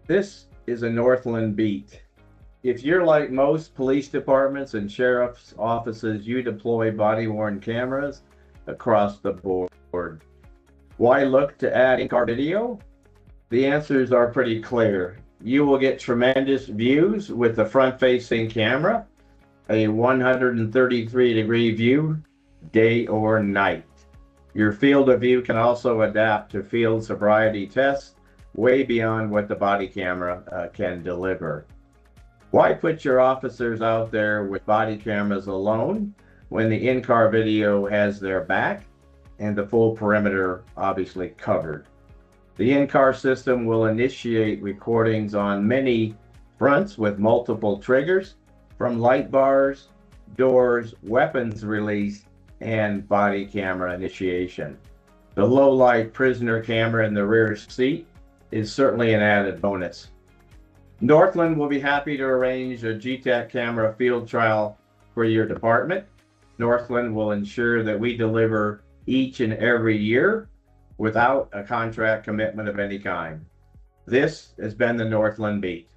This is a Northland beat. If you're like most police departments and sheriff's offices, you deploy body-worn cameras across the board. Why look to add in-car video? The answers are pretty clear. You will get tremendous views with the front-facing camera, a 133-degree view, day or night. Your field of view can also adapt to field sobriety tests way beyond what the body camera can deliver. Why put your officers out there with body cameras alone when the in-car video has their back and the full perimeter obviously covered? The in-car system will initiate recordings on many fronts with multiple triggers, from light bars, doors, weapons release, and body camera initiation. The low-light prisoner camera in the rear seat is certainly an added bonus. Northland will be happy to arrange a Getac camera field trial for your department. Northland will ensure that we deliver each and every year without a contract commitment of any kind. This has been the Northland Beat.